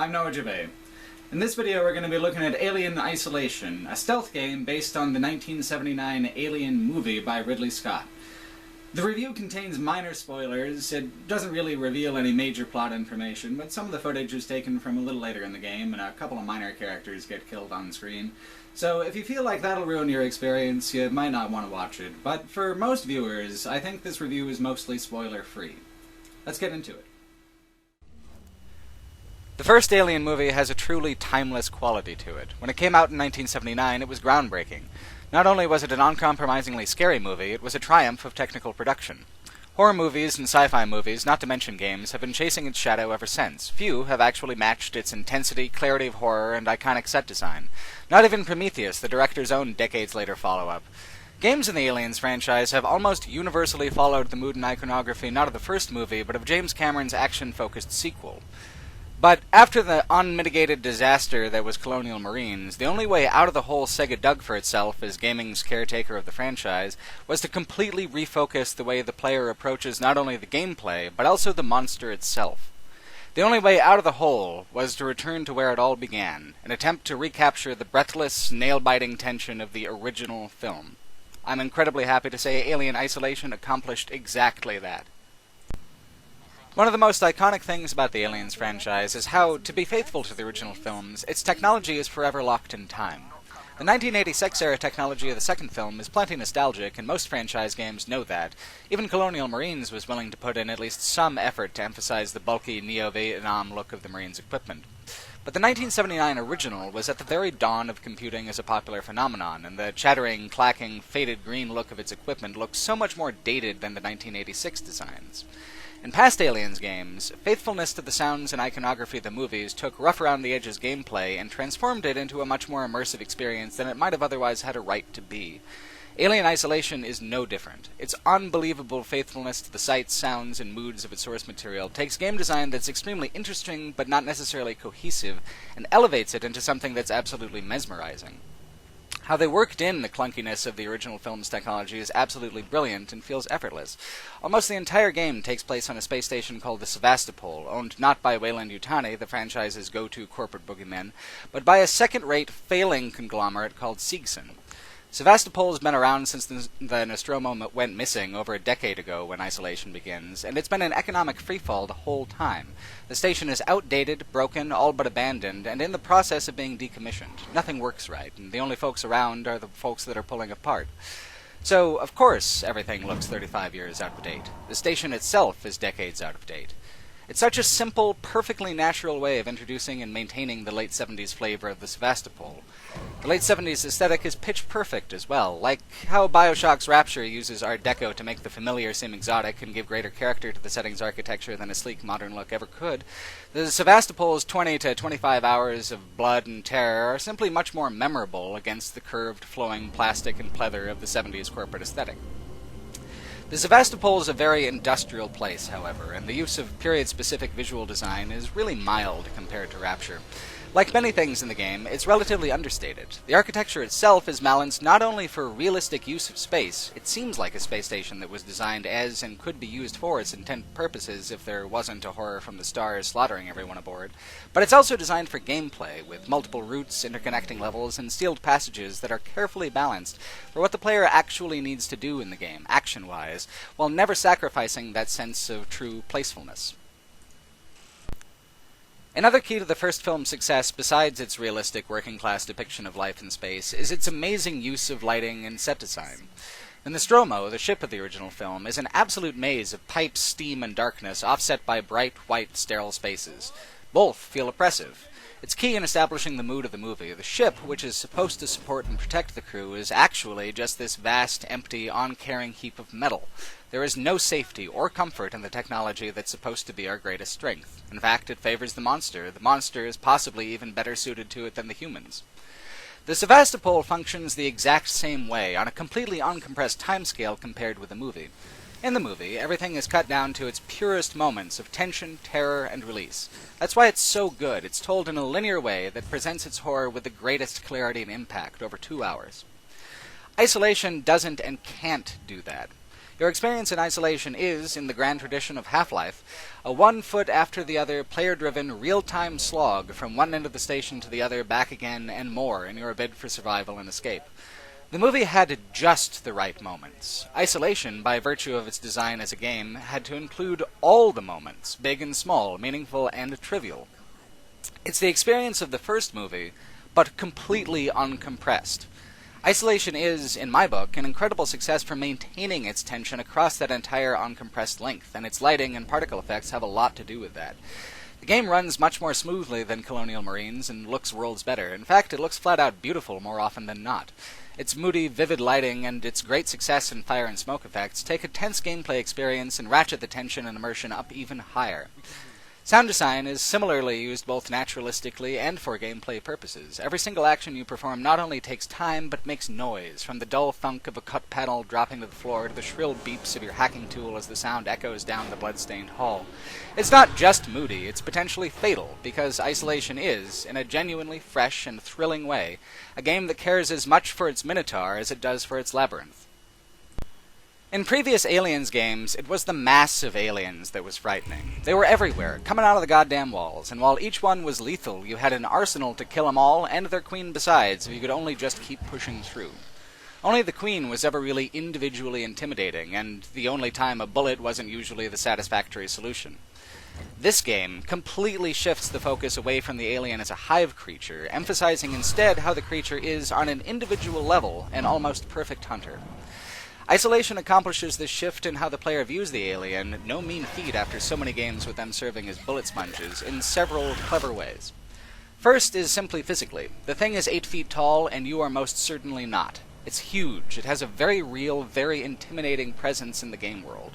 I'm Gervais. In this video we're going to be looking at Alien Isolation, a stealth game based on the 1979 Alien movie by Ridley Scott. The review contains minor spoilers. It doesn't really reveal any major plot information, but some of the footage is taken from a little later in the game, and a couple of minor characters get killed on screen. So if you feel like that'll ruin your experience, you might not want to watch it. But for most viewers, I think this review is mostly spoiler-free. Let's get into it. The first Alien movie has a truly timeless quality to it. When it came out in 1979, it was groundbreaking. Not only was it an uncompromisingly scary movie, it was a triumph of technical production. Horror movies and sci-fi movies, not to mention games, have been chasing its shadow ever since. Few have actually matched its intensity, clarity of horror, and iconic set design. Not even Prometheus, the director's own decades-later follow-up. Games in the Aliens franchise have almost universally followed the mood and iconography not of the first movie, but of James Cameron's action-focused sequel. But after the unmitigated disaster that was Colonial Marines, the only way out of the hole Sega dug for itself as gaming's caretaker of the franchise was to completely refocus the way the player approaches not only the gameplay, but also the monster itself. The only way out of the hole was to return to where it all began, an attempt to recapture the breathless, nail-biting tension of the original film. I'm incredibly happy to say Alien Isolation accomplished exactly that. One of the most iconic things about the Aliens franchise is how, to be faithful to the original films, its technology is forever locked in time. The 1986-era technology of the second film is plenty nostalgic, and most franchise games know that. Even Colonial Marines was willing to put in at least some effort to emphasize the bulky neo-Vietnam look of the Marines' equipment. But the 1979 original was at the very dawn of computing as a popular phenomenon, and the chattering, clacking, faded green look of its equipment looked so much more dated than the 1986 designs. In past Aliens games, faithfulness to the sounds and iconography of the movies took rough-around-the-edges gameplay and transformed it into a much more immersive experience than it might have otherwise had a right to be. Alien Isolation is no different. Its unbelievable faithfulness to the sights, sounds, and moods of its source material takes game design that's extremely interesting but not necessarily cohesive, and elevates it into something that's absolutely mesmerizing. How they worked in the clunkiness of the original film's technology is absolutely brilliant and feels effortless. Almost the entire game takes place on a space station called the Sevastopol, owned not by Weyland-Yutani, the franchise's go-to corporate boogeyman, but by a second-rate, failing conglomerate called Seegson. Sevastopol has been around since the Nostromo went missing over a decade ago when Isolation begins, and it's been an economic freefall the whole time. The station is outdated, broken, all but abandoned, and in the process of being decommissioned. Nothing works right, and the only folks around are the folks that are pulling apart. So, of course, everything looks 35 years out of date. The station itself is decades out of date. It's such a simple, perfectly natural way of introducing and maintaining the late 70s flavor of the Sevastopol. The late 70s aesthetic is pitch perfect as well, like how Bioshock's Rapture uses Art Deco to make the familiar seem exotic and give greater character to the setting's architecture than a sleek modern look ever could. The Sevastopol's 20 to 25 hours of blood and terror are simply much more memorable against the curved, flowing plastic and pleather of the 70s corporate aesthetic. The Sevastopol is a very industrial place, however, and the use of period-specific visual design is really mild compared to Rapture. Like many things in the game, it's relatively understated. The architecture itself is balanced not only for realistic use of space, it seems like a space station that was designed as and could be used for its intended purposes if there wasn't a horror from the stars slaughtering everyone aboard, but it's also designed for gameplay, with multiple routes, interconnecting levels, and sealed passages that are carefully balanced for what the player actually needs to do in the game, action-wise, while never sacrificing that sense of true placefulness. Another key to the first film's success, besides its realistic working-class depiction of life in space, is its amazing use of lighting and set design. The Nostromo, the ship of the original film, is an absolute maze of pipes, steam, and darkness offset by bright, white, sterile spaces. Both feel oppressive. It's key in establishing the mood of the movie. The ship, which is supposed to support and protect the crew, is actually just this vast, empty, uncaring heap of metal. There is no safety or comfort in the technology that's supposed to be our greatest strength. In fact, it favors the monster. The monster is possibly even better suited to it than the humans. The Sevastopol functions the exact same way, on a completely uncompressed timescale compared with the movie. In the movie, everything is cut down to its purest moments of tension, terror, and release. That's why it's so good. It's told in a linear way that presents its horror with the greatest clarity and impact over 2 hours. Isolation doesn't and can't do that. Your experience in Isolation is, in the grand tradition of Half-Life, a one foot after the other, player-driven, real-time slog from one end of the station to the other, back again, and more in your bid for survival and escape. The movie had just the right moments. Isolation, by virtue of its design as a game, had to include all the moments, big and small, meaningful and trivial. It's the experience of the first movie, but completely uncompressed. Isolation is, in my book, an incredible success for maintaining its tension across that entire uncompressed length, and its lighting and particle effects have a lot to do with that. The game runs much more smoothly than Colonial Marines, and looks worlds better. In fact, it looks flat-out beautiful more often than not. Its moody, vivid lighting and its great success in fire and smoke effects take a tense gameplay experience and ratchet the tension and immersion up even higher. Sound design is similarly used both naturalistically and for gameplay purposes. Every single action you perform not only takes time, but makes noise, from the dull thunk of a cut panel dropping to the floor to the shrill beeps of your hacking tool as the sound echoes down the blood-stained hall. It's not just moody, it's potentially fatal, because Isolation is, in a genuinely fresh and thrilling way, a game that cares as much for its Minotaur as it does for its labyrinth. In previous Aliens games, it was the mass of aliens that was frightening. They were everywhere, coming out of the goddamn walls, and while each one was lethal, you had an arsenal to kill them all, and their queen besides, if you could only just keep pushing through. Only the queen was ever really individually intimidating, and the only time a bullet wasn't usually the satisfactory solution. This game completely shifts the focus away from the alien as a hive creature, emphasizing instead how the creature is, on an individual level, an almost perfect hunter. Isolation accomplishes this shift in how the player views the alien, no mean feat after so many games with them serving as bullet sponges, in several clever ways. First is simply physically. The thing is 8 feet tall, and you are most certainly not. It's huge. It has a very real, very intimidating presence in the game world.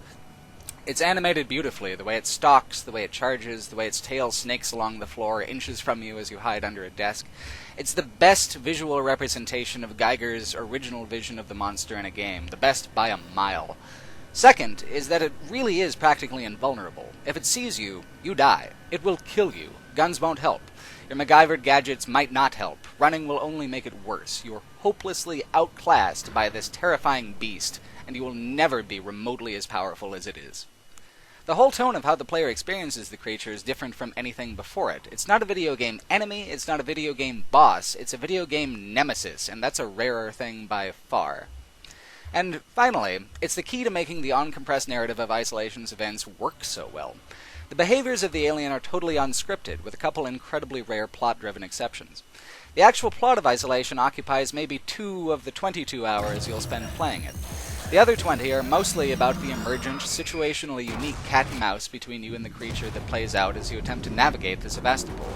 It's animated beautifully, the way it stalks, the way it charges, the way its tail snakes along the floor, inches from you as you hide under a desk. It's the best visual representation of Geiger's original vision of the monster in a game, the best by a mile. Second is that it really is practically invulnerable. If it sees you, you die. It will kill you. Guns won't help. Your MacGyvered gadgets might not help. Running will only make it worse. You are hopelessly outclassed by this terrifying beast, and you will never be remotely as powerful as it is. The whole tone of how the player experiences the creature is different from anything before it. It's not a video game enemy, it's not a video game boss, it's a video game nemesis, and that's a rarer thing by far. And finally, it's the key to making the uncompressed narrative of Isolation's events work so well. The behaviors of the alien are totally unscripted, with a couple incredibly rare plot-driven exceptions. The actual plot of Isolation occupies maybe 2 of the 22 hours you'll spend playing it. The other 20 are mostly about the emergent, situationally unique cat and mouse between you and the creature that plays out as you attempt to navigate the Sevastopol.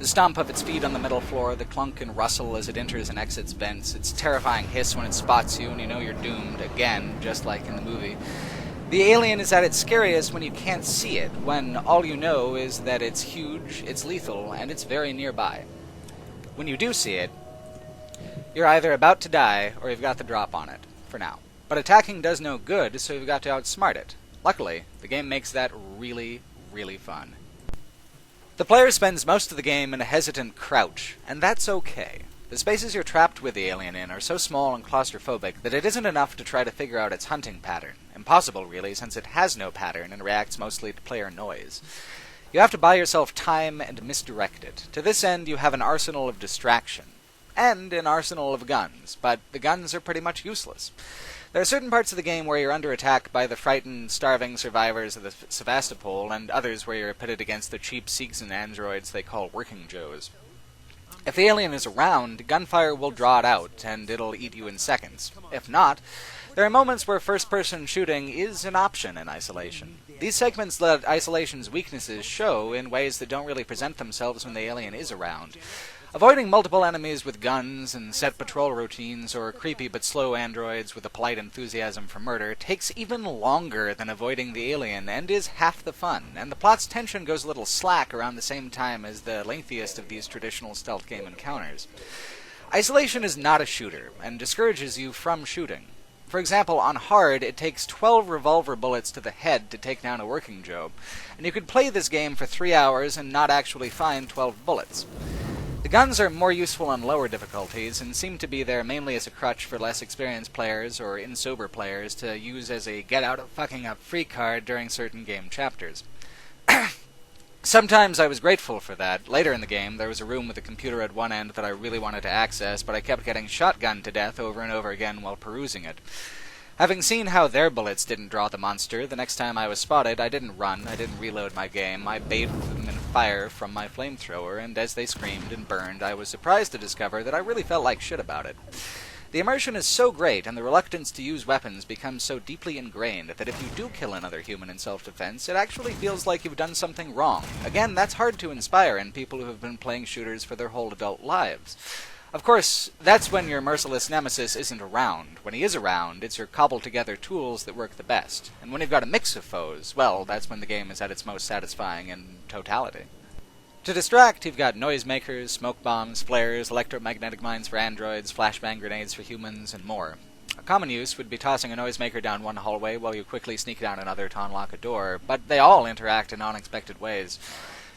The stomp of its feet on the metal floor, the clunk and rustle as it enters and exits vents, its terrifying hiss when it spots you and you know you're doomed, again, just like in the movie. The alien is at its scariest when you can't see it, when all you know is that it's huge, it's lethal, and it's very nearby. When you do see it, you're either about to die or you've got the drop on it. For now. But attacking does no good, so you've got to outsmart it. Luckily, the game makes that really, really fun. The player spends most of the game in a hesitant crouch, and that's okay. The spaces you're trapped with the alien in are so small and claustrophobic that it isn't enough to try to figure out its hunting pattern. Impossible, really, since it has no pattern and reacts mostly to player noise. You have to buy yourself time and misdirect it. To this end, you have an arsenal of distraction. And an arsenal of guns, but the guns are pretty much useless. There are certain parts of the game where you're under attack by the frightened, starving survivors of the Sevastopol, and others where you're pitted against the cheap Seegson androids they call working Joes. If the alien is around, gunfire will draw it out, and it'll eat you in seconds. If not, there are moments where first-person shooting is an option in Isolation. These segments let Isolation's weaknesses show in ways that don't really present themselves when the alien is around. Avoiding multiple enemies with guns and set patrol routines, or creepy but slow androids with a polite enthusiasm for murder, takes even longer than avoiding the alien, and is half the fun, and the plot's tension goes a little slack around the same time as the lengthiest of these traditional stealth game encounters. Isolation is not a shooter, and discourages you from shooting. For example, on hard, it takes 12 revolver bullets to the head to take down a working Joe, and you could play this game for 3 hours and not actually find 12 bullets. The guns are more useful on lower difficulties and seem to be there mainly as a crutch for less experienced players or insober players to use as a get-out-of-fucking-up-free card during certain game chapters. Sometimes I was grateful for that. Later in the game, there was a room with a computer at one end that I really wanted to access, but I kept getting shotgunned to death over and over again while perusing it. Having seen how their bullets didn't draw the monster, the next time I was spotted, I didn't run, I didn't reload my game, I bathed them in fire from my flamethrower, and as they screamed and burned, I was surprised to discover that I really felt like shit about it. The immersion is so great, and the reluctance to use weapons becomes so deeply ingrained that if you do kill another human in self-defense, it actually feels like you've done something wrong. Again, that's hard to inspire in people who have been playing shooters for their whole adult lives. Of course, that's when your merciless nemesis isn't around. When he is around, it's your cobbled-together tools that work the best. And when you've got a mix of foes, well, that's when the game is at its most satisfying in totality. To distract, you've got noisemakers, smoke bombs, flares, electromagnetic mines for androids, flashbang grenades for humans, and more. A common use would be tossing a noisemaker down one hallway while you quickly sneak down another to unlock a door, but they all interact in unexpected ways.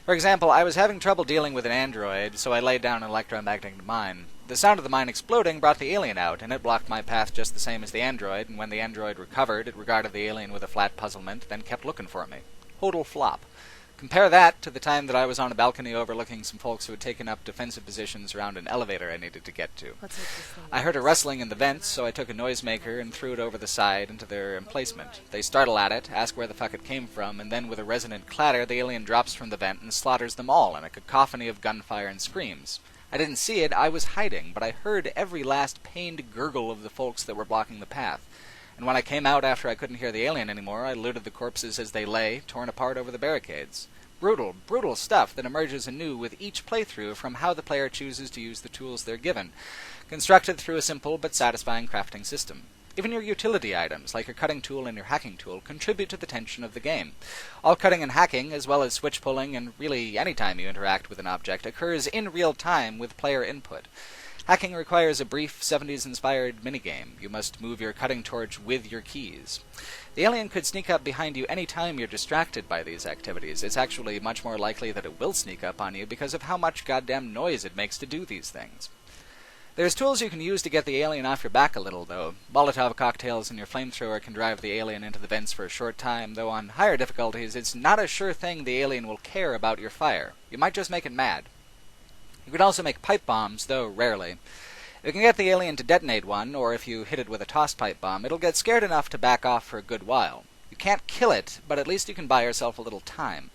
For example, I was having trouble dealing with an android, so I laid down an electromagnetic mine. The sound of the mine exploding brought the alien out, and it blocked my path just the same as the android, and when the android recovered, it regarded the alien with a flat puzzlement, then kept looking for me. Total flop. Compare that to the time that I was on a balcony overlooking some folks who had taken up defensive positions around an elevator I needed to get to. I heard a rustling in the vents, so I took a noisemaker and threw it over the side into their emplacement. They startle at it, ask where the fuck it came from, and then with a resonant clatter, the alien drops from the vent and slaughters them all in a cacophony of gunfire and screams. I didn't see it, I was hiding, but I heard every last pained gurgle of the folks that were blocking the path. And when I came out after I couldn't hear the alien anymore, I looted the corpses as they lay, torn apart over the barricades. Brutal, brutal stuff that emerges anew with each playthrough from how the player chooses to use the tools they're given, constructed through a simple but satisfying crafting system. Even your utility items, like your cutting tool and your hacking tool, contribute to the tension of the game. All cutting and hacking, as well as switch pulling and really any time you interact with an object, occurs in real time with player input. Hacking requires a brief 70s-inspired minigame. You must move your cutting torch with your keys. The alien could sneak up behind you any time you're distracted by these activities. It's actually much more likely that it will sneak up on you because of how much goddamn noise it makes to do these things. There's tools you can use to get the alien off your back a little, though. Molotov cocktails and your flamethrower can drive the alien into the vents for a short time, though on higher difficulties it's not a sure thing the alien will care about your fire. You might just make it mad. You can also make pipe bombs, though rarely. If you can get the alien to detonate one, or if you hit it with a tossed pipe bomb, it'll get scared enough to back off for a good while. You can't kill it, but at least you can buy yourself a little time.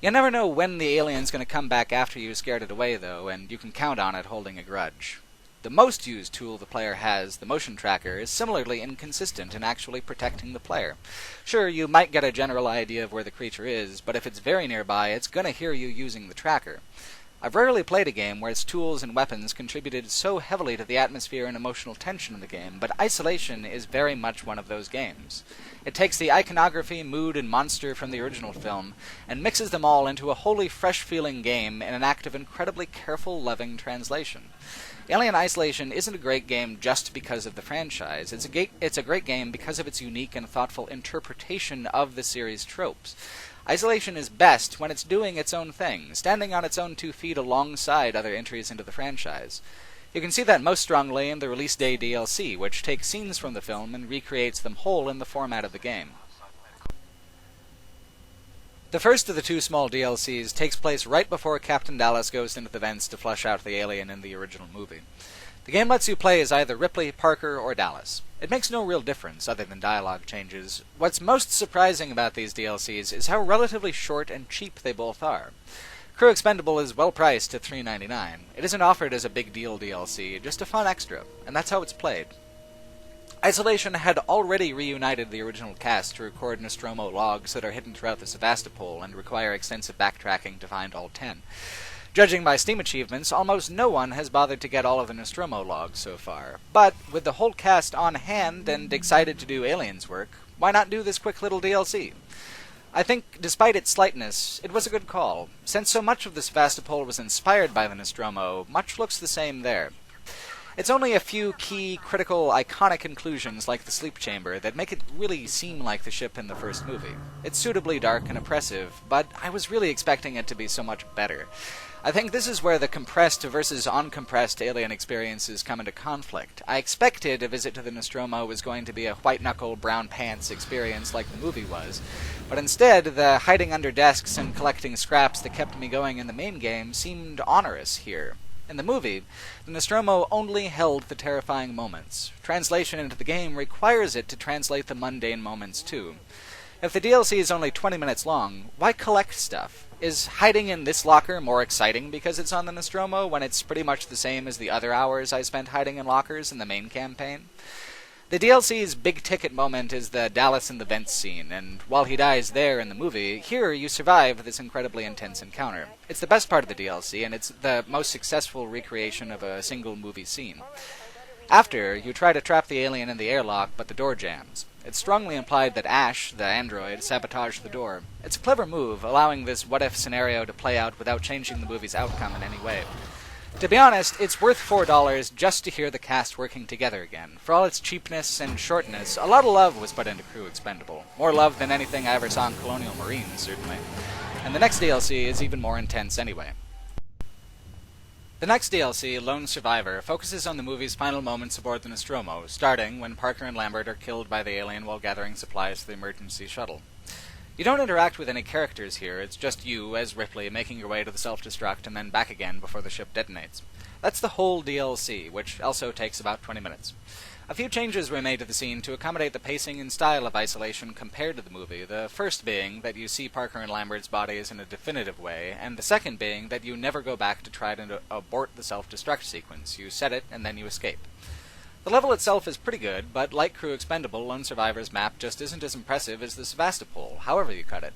You never know when the alien's going to come back after you scared it away, though, and you can count on it holding a grudge. The most used tool the player has, the motion tracker, is similarly inconsistent in actually protecting the player. Sure, you might get a general idea of where the creature is, but if it's very nearby, it's going to hear you using the tracker. I've rarely played a game where its tools and weapons contributed so heavily to the atmosphere and emotional tension of the game, but Isolation is very much one of those games. It takes the iconography, mood, and monster from the original film, and mixes them all into a wholly fresh-feeling game in an act of incredibly careful, loving translation. Alien Isolation isn't a great game just because of the franchise. It's a great game because of its unique and thoughtful interpretation of the series' tropes. Isolation is best when it's doing its own thing, standing on its own 2 feet alongside other entries into the franchise. You can see that most strongly in the release day DLC, which takes scenes from the film and recreates them whole in the format of the game. The first of the 2 small DLCs takes place right before Captain Dallas goes into the vents to flush out the alien in the original movie. The game lets you play as either Ripley, Parker, or Dallas. It makes no real difference, other than dialogue changes. What's most surprising about these DLCs is how relatively short and cheap they both are. Crew Expendable is well priced at $3.99. It isn't offered as a big deal DLC, just a fun extra, and that's how it's played. Isolation had already reunited the original cast to record Nostromo logs that are hidden throughout the Sevastopol and require extensive backtracking to find all 10. Judging by Steam achievements, almost no one has bothered to get all of the Nostromo logs so far. But with the whole cast on hand and excited to do Aliens work, why not do this quick little DLC? I think, despite its slightness, it was a good call. Since so much of the Sevastopol was inspired by the Nostromo, much looks the same there. It's only a few key, critical, iconic inclusions like the sleep chamber that make it really seem like the ship in the first movie. It's suitably dark and oppressive, but I was really expecting it to be so much better. I think this is where the compressed versus uncompressed Alien experiences come into conflict. I expected a visit to the Nostromo was going to be a white-knuckle, brown-pants experience like the movie was, but instead, the hiding under desks and collecting scraps that kept me going in the main game seemed onerous here. In the movie, the Nostromo only held the terrifying moments. Translation into the game requires it to translate the mundane moments too. If the DLC is only 20 minutes long, why collect stuff? Is hiding in this locker more exciting because it's on the Nostromo when it's pretty much the same as the other hours I spent hiding in lockers in the main campaign? The DLC's big-ticket moment is the Dallas in the vents scene, and while he dies there in the movie, here you survive this incredibly intense encounter. It's the best part of the DLC, and it's the most successful recreation of a single movie scene. After, you try to trap the alien in the airlock, but the door jams. It's strongly implied that Ash, the android, sabotaged the door. It's a clever move, allowing this what-if scenario to play out without changing the movie's outcome in any way. To be honest, it's worth $4 just to hear the cast working together again. For all its cheapness and shortness, a lot of love was put into Crew Expendable. More love than anything I ever saw in Colonial Marines, certainly. And the next DLC is even more intense anyway. The next DLC, Lone Survivor, focuses on the movie's final moments aboard the Nostromo, starting when Parker and Lambert are killed by the alien while gathering supplies for the emergency shuttle. You don't interact with any characters here, it's just you, as Ripley, making your way to the self-destruct and then back again before the ship detonates. That's the whole DLC, which also takes about 20 minutes. A few changes were made to the scene to accommodate the pacing and style of Isolation compared to the movie, the first being that you see Parker and Lambert's bodies in a definitive way, and the second being that you never go back to try to abort the self-destruct sequence. You set it, and then you escape. The level itself is pretty good, but like Crew Expendable, Lone Survivor's map just isn't as impressive as the Sevastopol, however you cut it.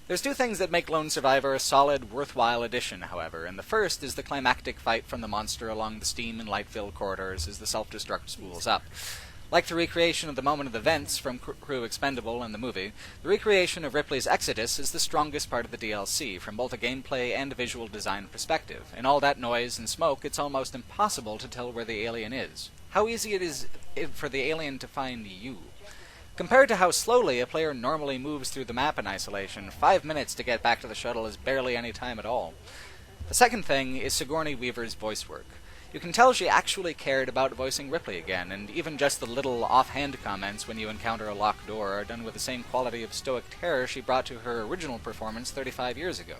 There's two things that make Lone Survivor a solid, worthwhile addition, however, and the first is the climactic fight from the monster along the steam and light-filled corridors as the self-destruct spools up. Like the recreation of the moment of the vents from Crew Expendable and the movie, the recreation of Ripley's exodus is the strongest part of the DLC, from both a gameplay and visual design perspective. In all that noise and smoke, it's almost impossible to tell where the alien is. How easy it is for the alien to find you. Compared to how slowly a player normally moves through the map in Isolation, 5 minutes to get back to the shuttle is barely any time at all. The second thing is Sigourney Weaver's voice work. You can tell she actually cared about voicing Ripley again, and even just the little offhand comments when you encounter a locked door are done with the same quality of stoic terror she brought to her original performance 35 years ago.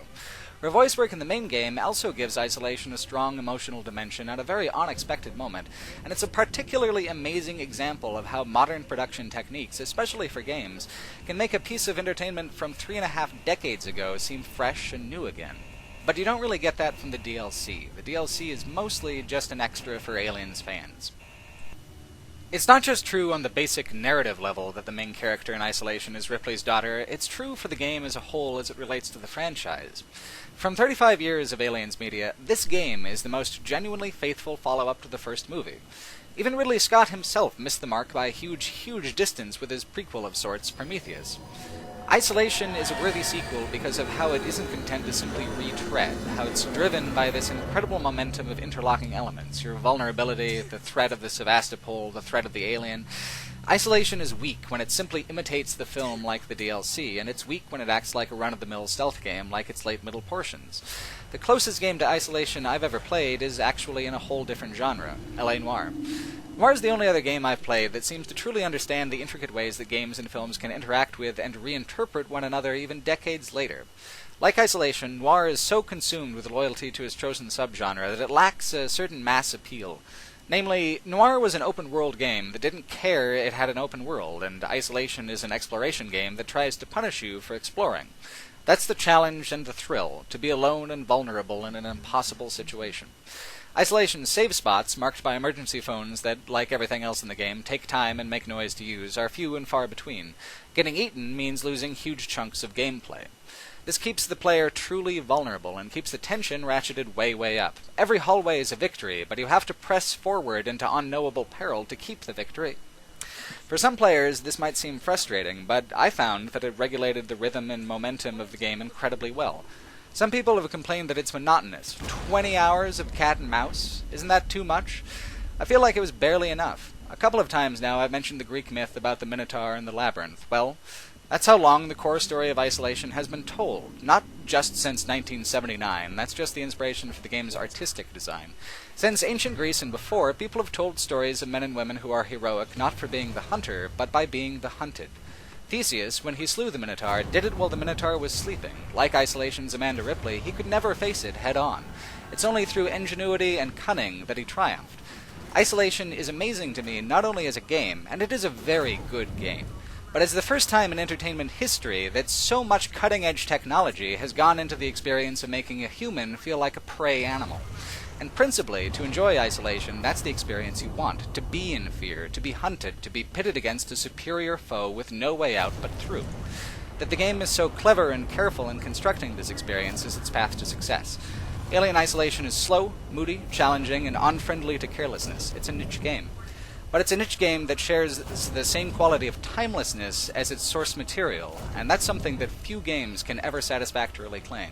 Her voice work in the main game also gives Isolation a strong emotional dimension at a very unexpected moment, and it's a particularly amazing example of how modern production techniques, especially for games, can make a piece of entertainment from 3.5 decades ago seem fresh and new again. But you don't really get that from the DLC. The DLC is mostly just an extra for Aliens fans. It's not just true on the basic narrative level that the main character in Isolation is Ripley's daughter, it's true for the game as a whole as it relates to the franchise. From 35 years of Aliens media, this game is the most genuinely faithful follow-up to the first movie. Even Ridley Scott himself missed the mark by a huge distance with his prequel of sorts, Prometheus. Isolation is a worthy sequel because of how it isn't content to simply retread, how it's driven by this incredible momentum of interlocking elements, your vulnerability, the threat of the Sevastopol, the threat of the alien. Isolation is weak when it simply imitates the film like the DLC, and it's weak when it acts like a run-of-the-mill stealth game like its late-middle portions. The closest game to Isolation I've ever played is actually in a whole different genre, L.A. Noire. Noire is the only other game I've played that seems to truly understand the intricate ways that games and films can interact with and reinterpret one another even decades later. Like Isolation, Noire is so consumed with loyalty to its chosen subgenre that it lacks a certain mass appeal. Namely, Noire was an open-world game that didn't care it had an open world, and Isolation is an exploration game that tries to punish you for exploring. That's the challenge and the thrill, to be alone and vulnerable in an impossible situation. Isolation's save spots, marked by emergency phones that, like everything else in the game, take time and make noise to use, are few and far between. Getting eaten means losing huge chunks of gameplay. This keeps the player truly vulnerable and keeps the tension ratcheted way up. Every hallway is a victory, but you have to press forward into unknowable peril to keep the victory. For some players, this might seem frustrating, but I found that it regulated the rhythm and momentum of the game incredibly well. Some people have complained that it's monotonous. 20 hours of cat and mouse? Isn't that too much? I feel like it was barely enough. A couple of times now I've mentioned the Greek myth about the Minotaur and the Labyrinth. Well, that's how long the core story of Isolation has been told. Not just since 1979. That's just the inspiration for the game's artistic design. Since ancient Greece and before, people have told stories of men and women who are heroic not for being the hunter, but by being the hunted. Theseus, when he slew the Minotaur, did it while the Minotaur was sleeping. Like Isolation's Amanda Ripley, he could never face it head-on. It's only through ingenuity and cunning that he triumphed. Isolation is amazing to me not only as a game, and it is a very good game, but as the first time in entertainment history that so much cutting-edge technology has gone into the experience of making a human feel like a prey animal. And principally, to enjoy Isolation, that's the experience you want. To be in fear, to be hunted, to be pitted against a superior foe with no way out but through. That the game is so clever and careful in constructing this experience is its path to success. Alien Isolation is slow, moody, challenging, and unfriendly to carelessness. It's a niche game. But it's a niche game that shares the same quality of timelessness as its source material, and that's something that few games can ever satisfactorily claim.